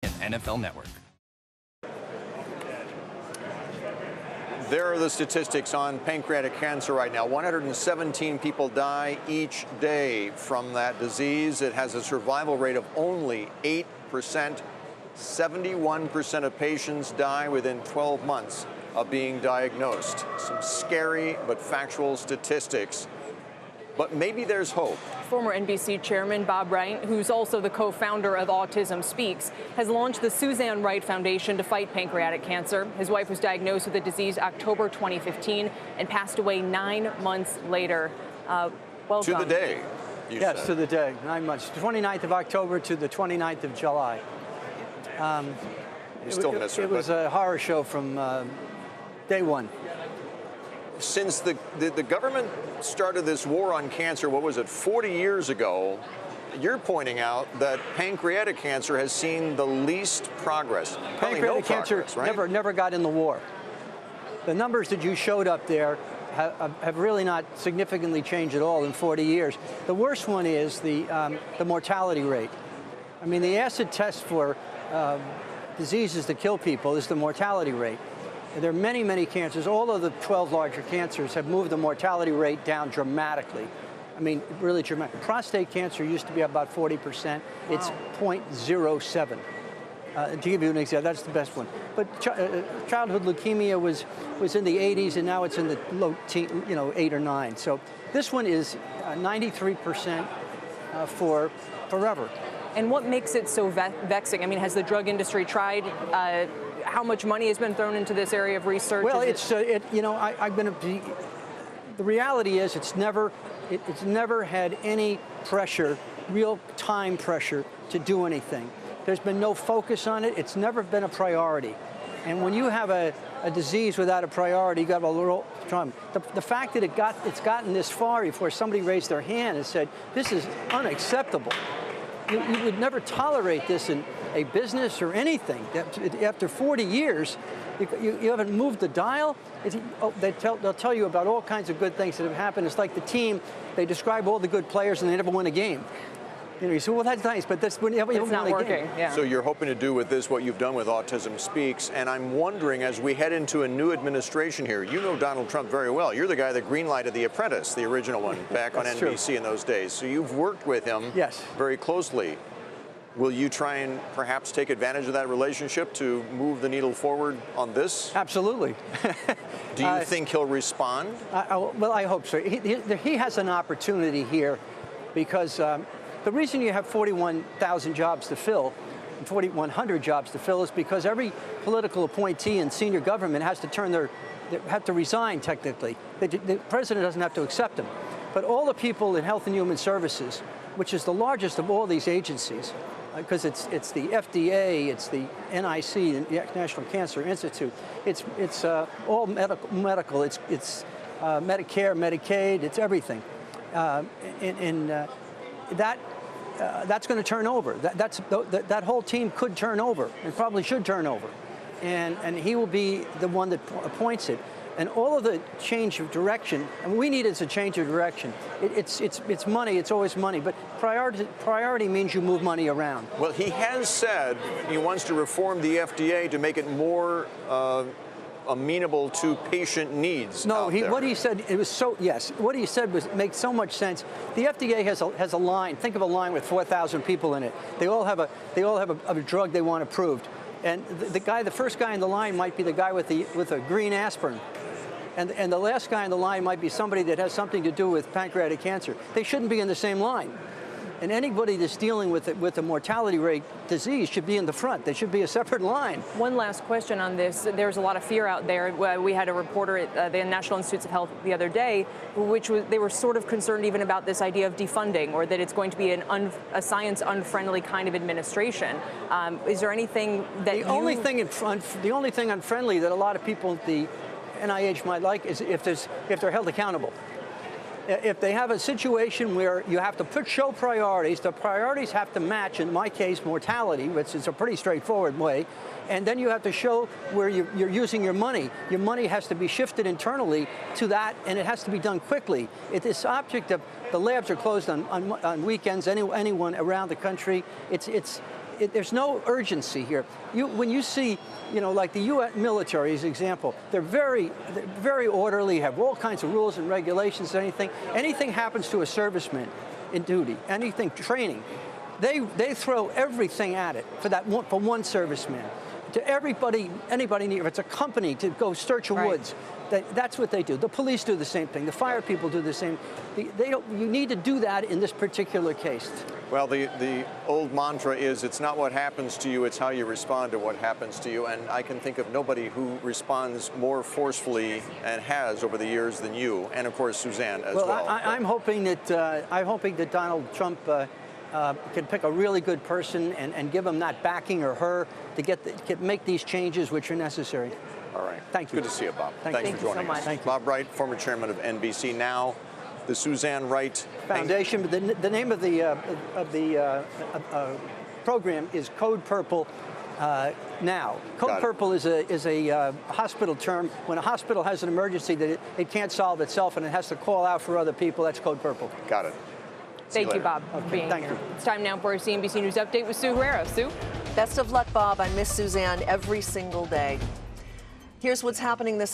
and NFL Network. There are the statistics on pancreatic cancer right now. 117 people die each day from that disease. It has a survival rate of only 8%. 71% of patients die within 12 months of being diagnosed. Some scary but factual statistics. But maybe there's hope. Former NBC chairman Bob Wright, who's also the co-founder of Autism Speaks, has launched the Suzanne Wright Foundation to fight pancreatic cancer. His wife was diagnosed with the disease October 2015 and passed away 9 months later. Well to done. the day, you Yes, said. to the day, 9 months. 29th of October to the 29th of July. You still miss her. It was a horror show from day one. Since the government started this war on cancer, what was it, 40 years ago, you're pointing out that pancreatic cancer has seen the least progress. Probably no Pancreatic cancer progress, right? never got in the war. The numbers that you showed up there have really not significantly changed at all in 40 years. The worst one is the mortality rate. I mean, the acid test for diseases that kill people is the mortality rate. There are many, many cancers. All of the 12 larger cancers have moved the mortality rate down dramatically. I mean, really dramatic. Prostate cancer used to be about 40%. It's 0.07. To give you an example, that's the best one. But childhood leukemia was in the 80s, and now it's in the low 8 or 9. So this one is 93% for forever. And what makes it so vexing? I mean, has the drug industry tried? How much money has been thrown into this area of research? Well, I'm going to be. The reality is, it's never had any pressure, real time pressure, to do anything. There's been no focus on it. It's never been a priority. And when you have a disease without a priority, you got a little problem. The fact that it's gotten this far before somebody raised their hand and said, "This is unacceptable." You would never tolerate this in a business or anything. After 40 years, you haven't moved the dial. They'll tell you about all kinds of good things that have happened. It's like the team, they describe all the good players and they never win a game. You say, well, that's nice, but that's when you haven't not won a working. game. Yeah. So you're hoping to do with this what you've done with Autism Speaks, and I'm wondering, as we head into a new administration here, you know Donald Trump very well. You're the guy that greenlighted The Apprentice, the original one, back on NBC in those days. So you've worked with him very closely. Will you try and perhaps take advantage of that relationship to move the needle forward on this? Absolutely. Do you think he'll respond? Well, I hope so. He has an opportunity here because the reason you have 41,000 jobs to fill, 4,100 jobs to fill, is because every political appointee in senior government has to have to resign technically. The president doesn't have to accept them. But all the people in Health and Human Services, which is the largest of all these agencies, because it's the FDA, it's the NIC, the National Cancer Institute, it's all medical, it's Medicare, Medicaid, it's everything, that's going to turn over. That whole team could turn over, and probably should turn over, and he will be the one that appoints it. And all of the change of direction, and we need is a change of direction. It's money, it's always money, but priority means you move money around. Well, he has said he wants to reform the FDA to make it more amenable to patient needs. No, what he said, it was so, yes, what he said makes so much sense. The FDA has a line, think of a line with 4,000 people in it. They all have a drug they want approved. And the first guy in the line might be the guy with a green aspirin. And the last guy in the line might be somebody that has something to do with pancreatic cancer. They shouldn't be in the same line. And anybody that's dealing with the mortality rate disease should be in the front. They should be a separate line. One last question on this. There's a lot of fear out there. We had a reporter at the National Institutes of Health the other day, they were sort of concerned even about this idea of defunding, or that it's going to be a science-unfriendly kind of administration. Is there anything that the only thing unfriendly that a lot of people at the NIH might like is if they're held accountable. If they have a situation where you have to show priorities, the priorities have to match, in my case, mortality, which is a pretty straightforward way, and then you have to show where you're using your money. Your money has to be shifted internally to that, and it has to be done quickly. This object of the labs are closed on weekends, anyone around the country, there's no urgency here. When you see, like the U.S. military as an example, they're very orderly, have all kinds of rules and regulations. Anything happens to a serviceman in duty, anything training, they throw everything at it for one serviceman. To anybody, if it's a company to go search a woods, that's what they do. The police do the same thing. The fire people do the same. You need to do that in this particular case. Well, the old mantra is, it's not what happens to you, it's how you respond to what happens to you. And I can think of nobody who responds more forcefully and has over the years than you, and of course Suzanne as well. I'm hoping that Donald Trump can pick a really good person and give him that backing, or her, to make these changes which are necessary. All right. Thank you. Good to see you, Bob. Thanks for joining us. Thank you. Bob Wright, former chairman of NBC, now the Suzanne Wright Foundation. But the name of the program is Code Purple. Now, Code Purple is a hospital term. When a hospital has an emergency that it can't solve itself and it has to call out for other people, that's Code Purple. Got it. Thank you, Bob, for being here. It's time now for a CNBC News Update with Sue Herrera. Sue? Best of luck, Bob. I miss Suzanne every single day. Here's what's happening this